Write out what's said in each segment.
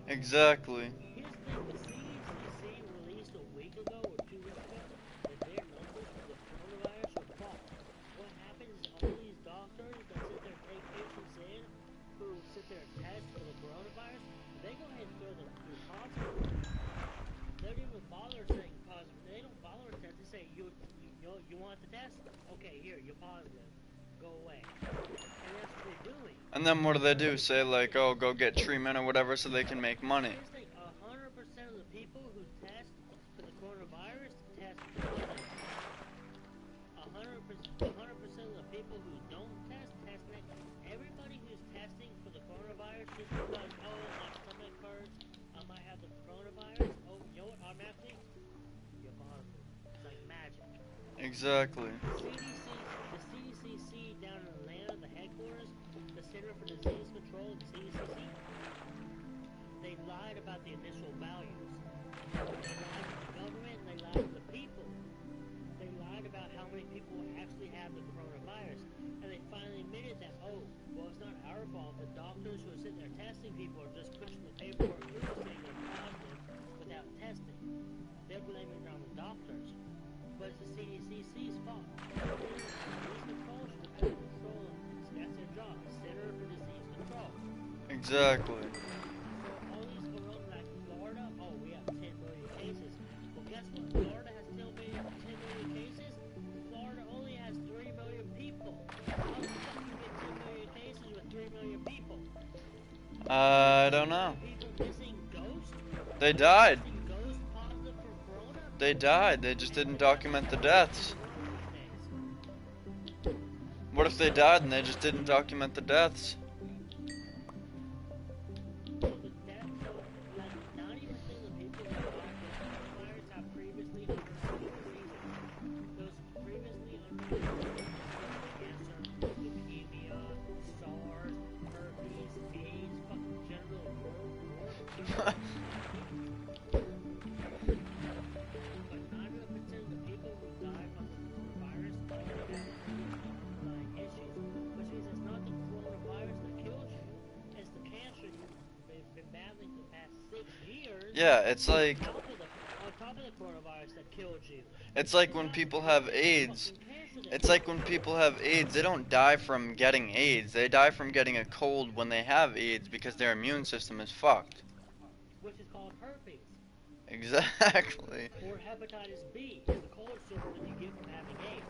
Exactly. Here's the thing, the CDC released a week ago or 2 weeks ago that their numbers for the coronavirus are false. What happens is all these doctors that sit there and take patients in who sit there and test for the coronavirus, they go ahead and throw them through positive. They don't even bother saying positive. They don't bother with test. They say, you want the test? Okay, here, you're positive. Go away. And that's what they're doing. And then what do they do? Say like, oh, go get treatment or whatever so they can make money. Here's the thing, 100% of the people who test for the coronavirus test positive. 100% of the people who don't test negative. Everybody who's testing for the coronavirus just because, oh, my stomach hurts, I might have the coronavirus. Oh, you know what? Automatically, you're positive. It's like magic. Exactly. The CDC down in Atlanta, the headquarters, the Center for Disease Control, the CDC, they lied about the initial values. They lied to the government, they lied to the people. They lied about how many people actually have the coronavirus. And they finally admitted that, oh, well, it's not our fault. The doctors who are sitting there testing people are just pushing the paperwork through saying they're positive without testing. They're blaming it on the doctors. But it's the CDC's fault. Disease control should have been controlling this. That's their job. Center for Disease Control. Exactly. So all these corona, like Florida, oh, we have 10 million cases. Well, guess what? Florida has 10 million cases. Florida only has 3 million people. How the fuck you get 10 million cases with 3 million people? I don't know. People missing ghosts? They died. Missing ghosts positive for corona? They died. They just didn't document the deaths. What if they died and they just didn't document the deaths? Yeah, it's like on top of the coronavirus that killed you. it's like when people have AIDS. It's like when people have AIDS, they don't die from getting AIDS. They die from getting a cold when they have AIDS because their immune system is fucked. Which is called herpes. Exactly. Or hepatitis B is a cold sore that you get from having AIDS.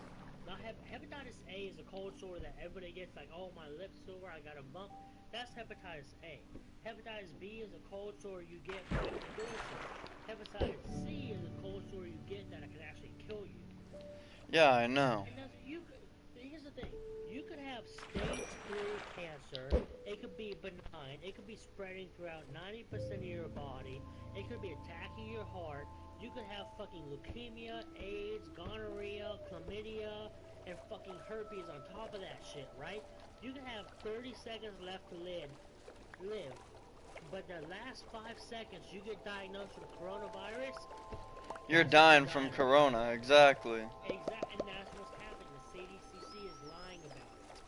Now, hepatitis A is a cold sore that everybody gets, like, oh, my lip's sore, I got a bump. That's hepatitis A. Hepatitis B is a cold sore you get from having a cold sore. Hepatitis C is a cold sore you get that can actually kill you. Yeah, I know. And here's the thing. You could have stage 3 cancer. It could be benign. It could be spreading throughout 90% of your body. It could be attacking your heart. You could have fucking leukemia, AIDS, gonorrhea, chlamydia, and fucking herpes on top of that shit, right? You can have 30 seconds left to live. But the last 5 seconds you get diagnosed with coronavirus, You're dying from corona, exactly. Exactly, and that's what's happening. The CDC is lying about it.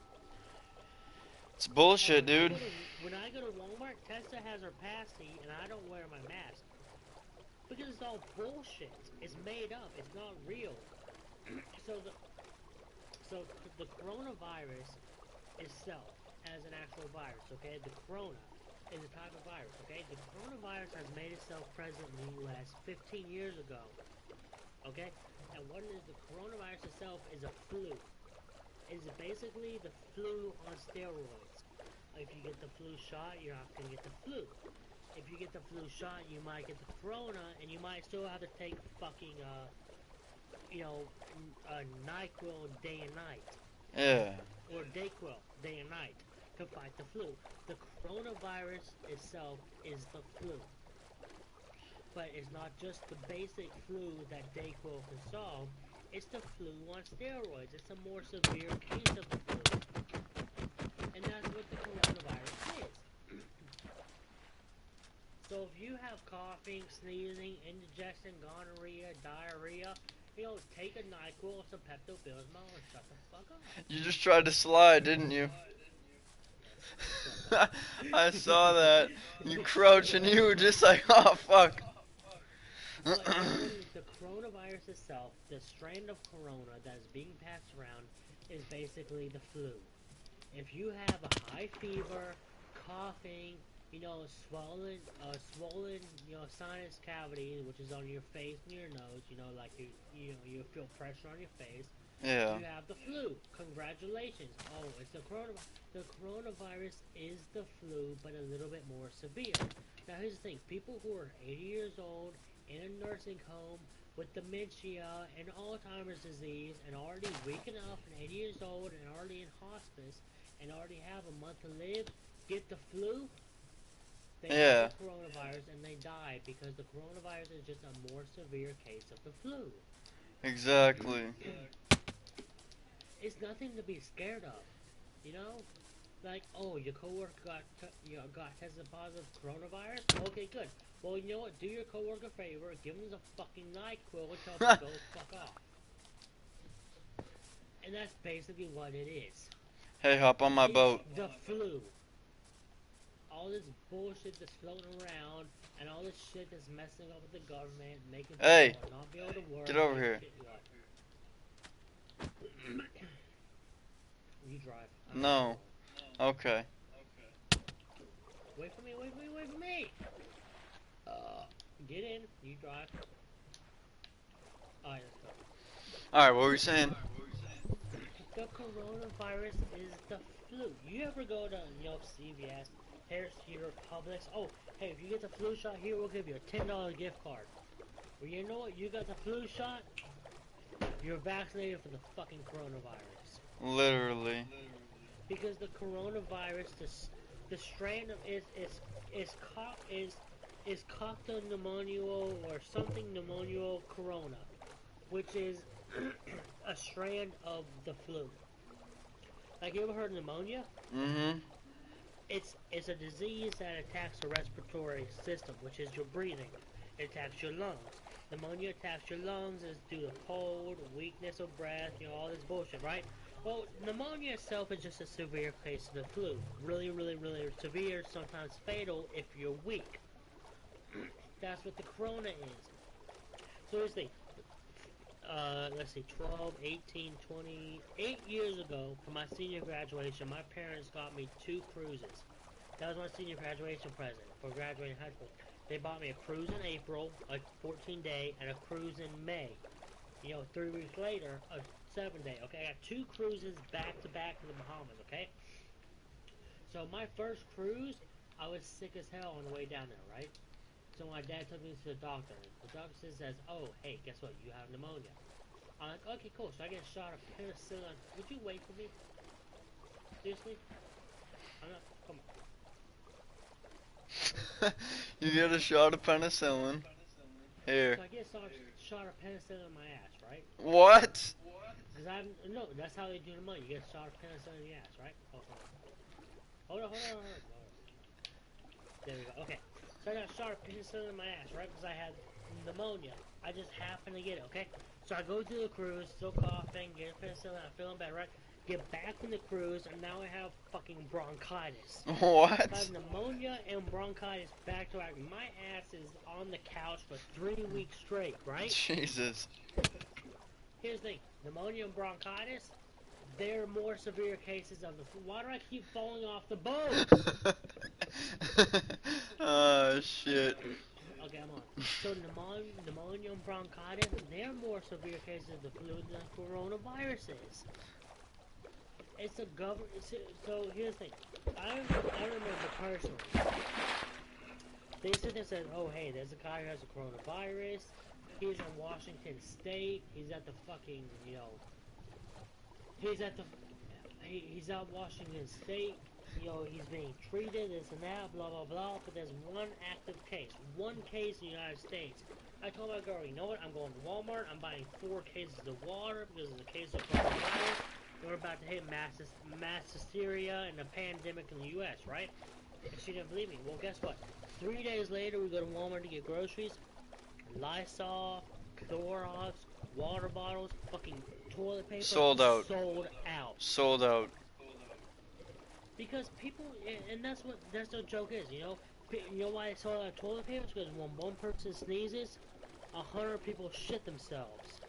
It's bullshit, dude. When I go to Walmart, Tessa has her passy, and I don't wear my mask. Because it's all bullshit. It's made up. It's not real. So the coronavirus itself as an actual virus, okay? The corona is a type of virus, okay? The coronavirus has made itself present in the U.S. 15 years ago, okay? And what is the coronavirus itself is a flu. It's basically the flu on steroids. If you get the flu shot, you're not going to get the flu. If you get the flu shot, you might get the corona, and you might still have to take fucking, NyQuil day and night. Yeah. Or Dayquil day and night to fight the flu. The coronavirus itself is the flu. But it's not just the basic flu that Dayquil can solve. It's the flu on steroids. It's a more severe case of the flu. And that's what the coronavirus is. So if you have coughing, sneezing, indigestion, gonorrhea, diarrhea, take a NyQuil, some Pepto-Bismol, and shut the fuck up. You just tried to slide, didn't you? I saw that. You crouch and you were just like, oh fuck. But you know what? The coronavirus itself, the strain of corona that is being passed around, is basically the flu. If you have a high fever, coughing, swollen, sinus cavity, which is on your face and your nose, like you feel pressure on your face, Yeah. you have the flu. Congratulations. Oh, it's the coronavirus. The coronavirus is the flu, but a little bit more severe. Now, here's the thing. People who are 80 years old, in a nursing home, with dementia and Alzheimer's disease, and already weak enough, and 80 years old, and already in hospice, and already have a month to live, get the flu, they Yeah. have the coronavirus, and they die, because the coronavirus is just a more severe case of the flu. Exactly. It's nothing to be scared of, you know? Like, oh, your coworker got tested positive coronavirus? Okay, good. Well, you know what? Do your coworker a favor, give them the fucking NyQuil and tell them to go fuck off. And that's basically what it is. Hey, hop on my boat. The flu. All this bullshit that's floating around, and all this shit that's messing up with the government, making people not be able to work. Get over here. You drive. No. Okay. Wait for me, wait for me, wait for me! Get in, you drive. Alright, let's go. Alright, what were you saying? The coronavirus is the flu. You ever go to, CVS, Harris Teeter, Publix? Oh, hey, if you get the flu shot here, we'll give you a $10 gift card. Well, you know what? You got the flu shot, you're vaccinated for the fucking coronavirus. Literally. Because the coronavirus, the strain of is coctopneumonia or something pneumonia corona, which is a strand of the flu. Like, you ever heard of pneumonia? Mm-hmm. It's a disease that attacks the respiratory system, which is your breathing. It attacks your lungs. Pneumonia attacks your lungs is due to cold, weakness of breath, all this bullshit, right? Well, pneumonia itself is just a severe case of the flu. Really, really, really severe, sometimes fatal if you're weak. That's what the corona is. So here's the thing. Let's see, 12, 18, 20, 8 years ago, for my senior graduation, my parents got me 2 cruises. That was my senior graduation present for graduating high school. They bought me a cruise in April, a 14-day, and a cruise in May. 3 weeks later, a 7-day. Okay, I got 2 cruises back to back to the Bahamas, okay? So my first cruise, I was sick as hell on the way down there, right? So my dad took me to the doctor. The doctor says, oh, hey, guess what? You have pneumonia. I'm like, okay, cool. So I get a shot of penicillin. Would you wait for me? Seriously? I'm not, come on. You get a shot of penicillin. Here. So I get a shot of penicillin in my ass, right? What? Because no, that's how they do pneumonia. You get a shot of penicillin in the ass, right? Oh, hold on. There we go. Okay. So I got a shot of penicillin in my ass, right? Because I had pneumonia. I just happened to get it, okay? So I go through the cruise, still coughing, get penicillin, I'm feeling better, right? Get back from the cruise, and now I have fucking bronchitis. What? I have pneumonia and bronchitis back to back. My ass is on the couch for 3 weeks straight, right? Jesus. Here's the thing. Pneumonia and bronchitis, they're more severe cases of the flu. Why do I keep falling off the boat? Oh, shit. Okay, I'm on. So pneumonia and bronchitis, they're more severe cases of the flu than coronavirus is. It's a government. So here's the thing. I remember personally. They sit there and said, "Oh, hey, there's a guy who has a coronavirus. He's in Washington State. He's at the fucking, he's out Washington State. He's being treated, this and that, blah, blah, blah, but there's one active case. One case in the United States. I told my girl, you know what, I'm going to Walmart, I'm buying 4 cases of water because there's a case of coronavirus. We're about to hit mass hysteria and a pandemic in the U.S., right? And she didn't believe me. Well, guess what? 3 days later, we go to Walmart to get groceries. Lysol, Clorox, water bottles, fucking toilet paper. Sold out. Sold out. Sold out. Because people, and that's the joke is, you know. You know why it's all out toilet paper? Because when one person sneezes, 100 people shit themselves,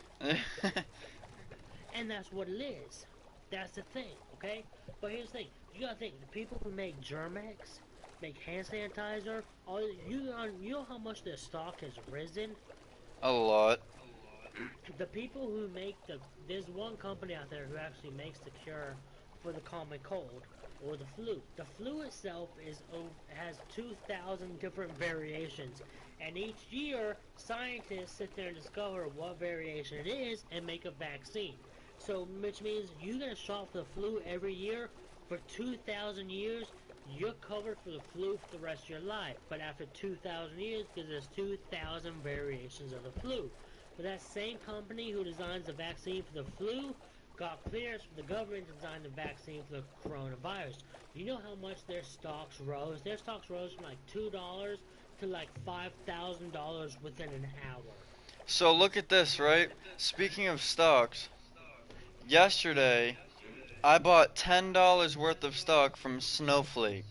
and that's what it is. That's the thing, okay? But here's the thing: you gotta think the people who make Germex, make hand sanitizer, all you know how much their stock has risen. A lot. The people who make there's one company out there who actually makes the cure for the common cold or the flu. The flu itself has 2,000 different variations, and each year scientists sit there and discover what variation it is and make a vaccine. So, which means you get a shot for the flu every year for 2,000 years. You're covered for the flu for the rest of your life, but after 2,000 years, because there's 2,000 variations of the flu. But that same company who designs the vaccine for the flu got clearance from the government to design the vaccine for the coronavirus. You know how much their stocks rose? Their stocks rose from like $2 to like $5,000 within an hour. So look at this, right? Speaking of stocks, yesterday I bought $10 worth of stock from Snowflake.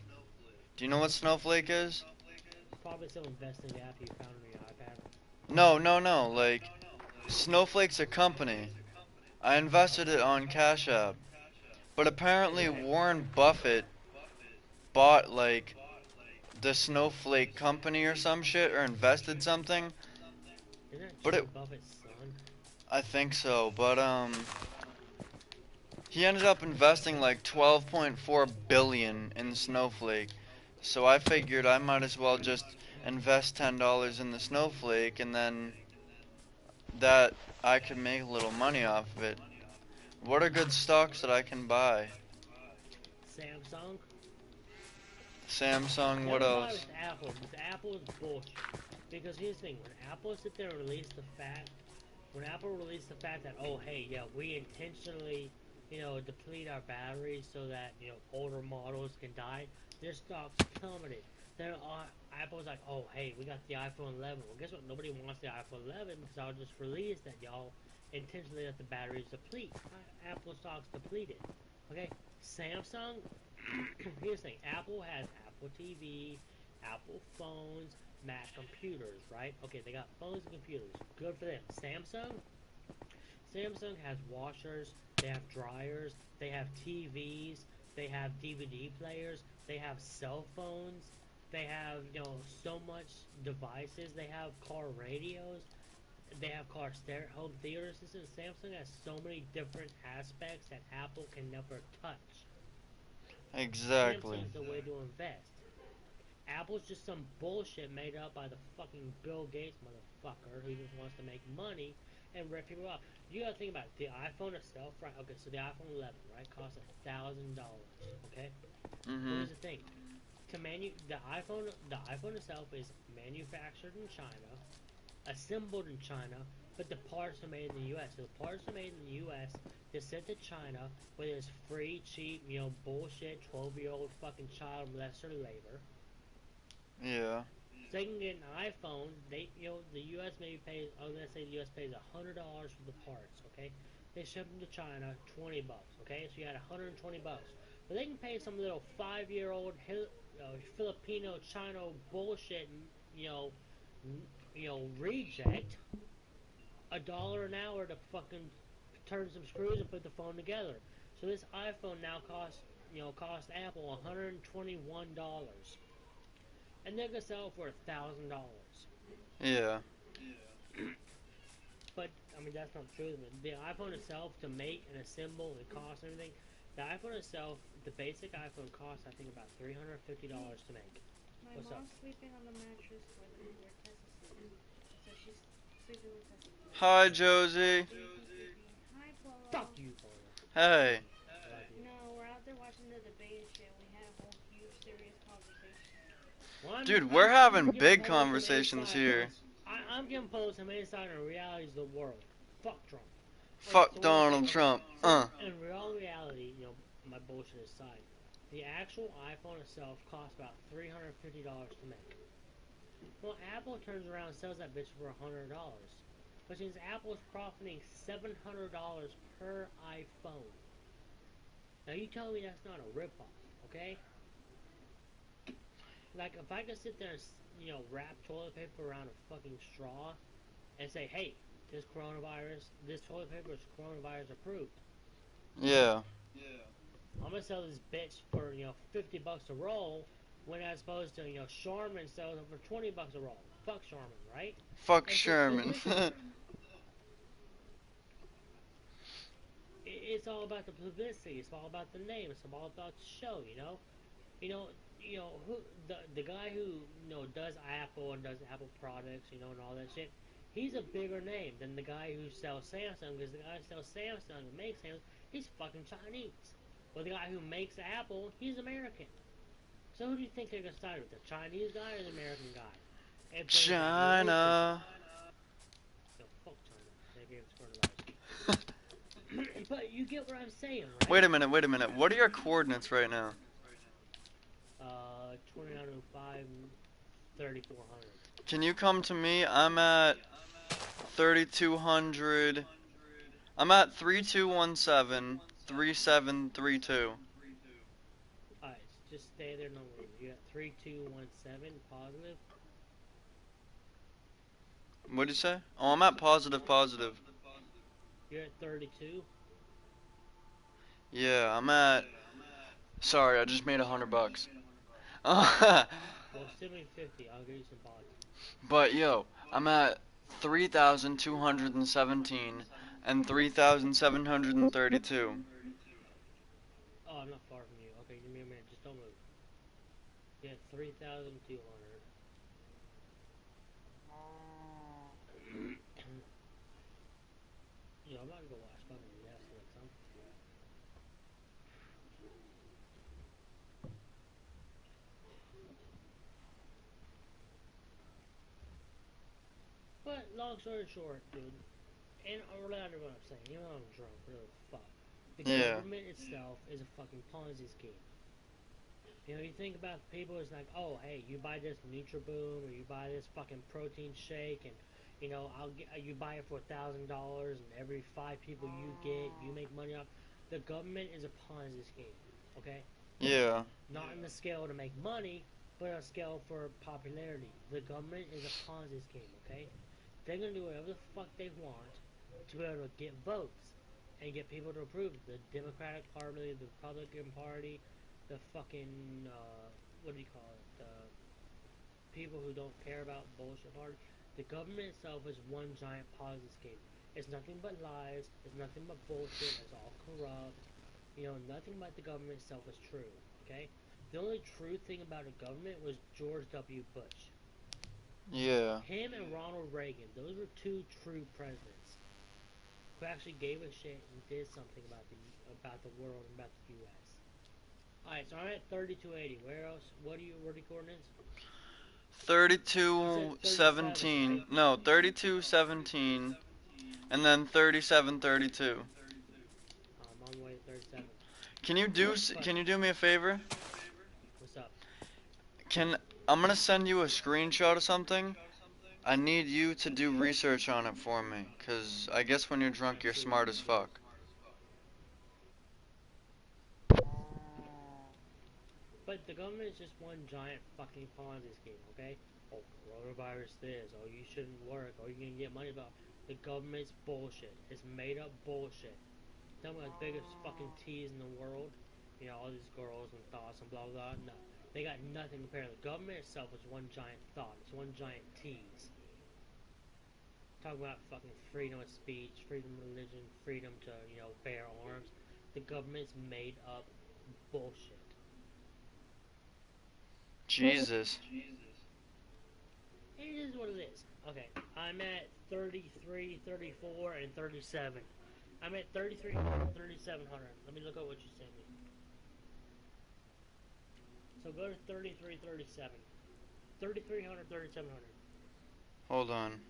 Do you know what Snowflake is? Probably some investing app you found on your iPad. No, no, no. Like, Snowflake's a company. I invested it on Cash App. But apparently Okay. Warren Buffett bought, like, the Snowflake company or some shit, or invested something. Isn't that But Jimmy it, Buffett's son? I think so. But, he ended up investing like 12.4 billion in Snowflake. So I figured I might as well just invest $10 in the Snowflake, and then that I could make a little money off of it. What are good stocks that I can buy? Samsung? Samsung, what Never buy with else? Apple, because Apple is bullshit. Because here's the thing, when Apple sit there and when Apple released the fact that, oh hey, yeah, we intentionally, deplete our batteries so that, older models can die, their stocks plummeted. Then Apple's like, oh hey, we got the iPhone 11. Well, guess what? Nobody wants the iPhone 11 because I'll just release that y'all intentionally let the batteries deplete. Apple stocks depleted. Okay, Samsung. Here's the thing: Apple has Apple TV, Apple phones, Mac computers, right? Okay, they got phones and computers. Good for them. Samsung has washers, they have dryers, they have TVs, they have DVD players, they have cell phones, they have, so much devices, they have car radios, they have car stereo home theater systems. Samsung has so many different aspects that Apple can never touch. Exactly. Samsung's the way to invest. Apple's just some bullshit made up by the fucking Bill Gates motherfucker who just wants to make money and rip people off. You gotta think about it. The iPhone itself, right? Okay, so the iPhone 11, right, costs $1,000. Okay, but Mhm. here's the thing: the iPhone itself is manufactured in China, assembled in China, but the parts are made in the U.S. So the parts are made in the U.S. They're sent to China, where there's free, cheap, bullshit 12-year-old fucking child molester labor. Yeah. So they can get an iPhone. The U.S. maybe pays. I'm gonna say the U.S. pays $100 for the parts. Okay, they ship them to China, $20. Okay, so you had $120. But they can pay some little 5-year-old Filipino Chino bullshit. You know, reject $1 an hour to fucking turn some screws and put the phone together. So this iPhone now cost Apple $121, and they're gonna sell it for $1,000. Yeah. But I mean that's not true. The iPhone itself to make and assemble and cost and everything, the iPhone itself, the basic iPhone costs I think about $350 to make. My What's up? mom's sleeping on the mattress where Tessa's sleeping. So she's sleeping with Tessa tonight. Hi, Josie. Jason's sleeping. Hi, Fuck Polo. you, Paula. Hey. I love you. No, we're out there watching the debate and shit. We had a whole huge serious conversation. Well, Dude, we're having giving big Polo some conversations insight. here. I'm giving Polo some insight on realities of the world. Fuck Trump. Okay, Fuck so what I'm Donald saying, Trump. so in real reality, my bullshit aside, the actual iPhone itself costs about $350 to make. Well, Apple turns around and sells that bitch for $100, which means Apple is profiting $700 per iPhone. Now you tell me that's not a ripoff, Okay? Like, if I could sit there and, wrap toilet paper around a fucking straw and say, hey, this toilet paper is coronavirus approved. Yeah. I'm gonna sell this bitch for, $50 a roll, when as opposed to, Charmin sells it for $20 a roll. Fuck Charmin, right? Fuck And see, the Sherman. reason it's all about the publicity. It's all about the name. It's all about the show. You know, who the guy who does Apple and does Apple products, and all that shit. He's a bigger name than the guy who sells Samsung, because the guy who sells Samsung and makes Samsung, he's fucking Chinese. But the guy who makes Apple, he's American. So who do you think they're gonna side with, the Chinese guy or the American guy? If there's that publicity, China. fuck China. They gave us coronavirus. But you get what I'm saying, right? Wait a minute. What are your coordinates right now? 2905, 3400. Can you come to me? I'm at 3200. I'm at 3217 3732. Alright, just stay there, no move. You got 3217 positive. What'd you say? Oh, I'm at positive. You're at 32. Yeah, I'm at. Sorry, I just made $100. Well, send me 50. I'll give you some positive. But yo, I'm at 3,217 and 3,732. Oh, I'm not far from you. Okay, give me a minute. Just don't move. You got 3,200. I'm about to go watch fucking Netflix. But long story short, dude, and related to what I'm saying, even though I'm drunk, really fuck. The Yeah. government itself is a fucking Ponzi scheme. You think about people, it's like, oh, hey, you buy this NutriBoom, or you buy this fucking protein shake, and you buy it for $1,000, and every 5 people you get, you make money off. The government is a Ponzi scheme, okay? Yeah. Not in the scale to make money, but on a scale for popularity. The government is a Ponzi scheme, okay? They're gonna do whatever the fuck they want to be able to get votes and get people to approve it. The Democratic Party, the Republican Party, the fucking what do you call it? The people who don't care about bullshit party. The government itself is one giant Ponzi scheme. It's nothing but lies. It's nothing but bullshit. It's all corrupt. Nothing about the government itself is true. Okay. The only true thing about the government was George W. Bush. Yeah. Him and Ronald Reagan, those were 2 true presidents who actually gave a shit and did something about the world and about the U.S. Alright, so I'm at 3280. Where else? What are the coordinates? 3217. Right? No, 3217. And then 3732. I'm on the way to 37. Can you do me a favor? What's up? I'm gonna send you a screenshot of something. I need you to do research on it for me, cause I guess when you're drunk you're smart as fuck. But the government is just one giant fucking Ponzi scheme, okay? Oh, coronavirus this. Oh, you shouldn't work. Oh, you're gonna get money about. The government's bullshit. It's made up bullshit. Tell me the biggest fucking tease in the world. All these girls and thoughts and blah blah blah. No. They got nothing compared to the government itself. Is one giant thought. It's one giant tease. Talking about fucking freedom of speech, freedom of religion, freedom to, bear arms. The government's made up bullshit. Jesus. It is what it is. Okay, I'm at 33, 34, and 37. I'm at 3,300, 3,700. Let me look at what you sent me. So go to 33, 37. 3,300, 3,700. Hold on.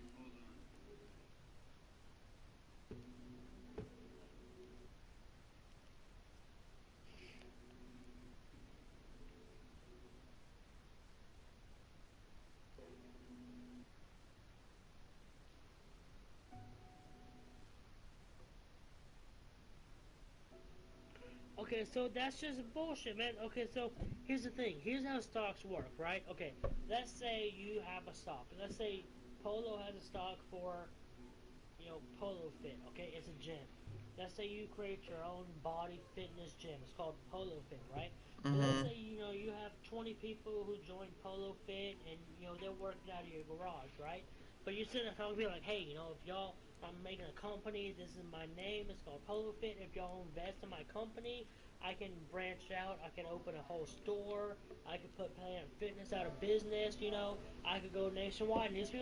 Okay, so that's just bullshit, man. Okay, so here's the thing. Here's how stocks work, right? Okay, let's say you have a stock. Let's say Polo has a stock for, Polo Fit. Okay, it's a gym. Let's say you create your own body fitness gym. It's called Polo Fit, right? But let's Mhm. say you have 20 people who join Polo Fit, and they're working out of your garage, right? But you're sitting there and be like, hey, if y'all, I'm making a company. This is my name. It's called Polo Fit. If y'all invest in my company, I can branch out. I can open a whole store. I could put Planet Fitness out of business. I could go nationwide. And these people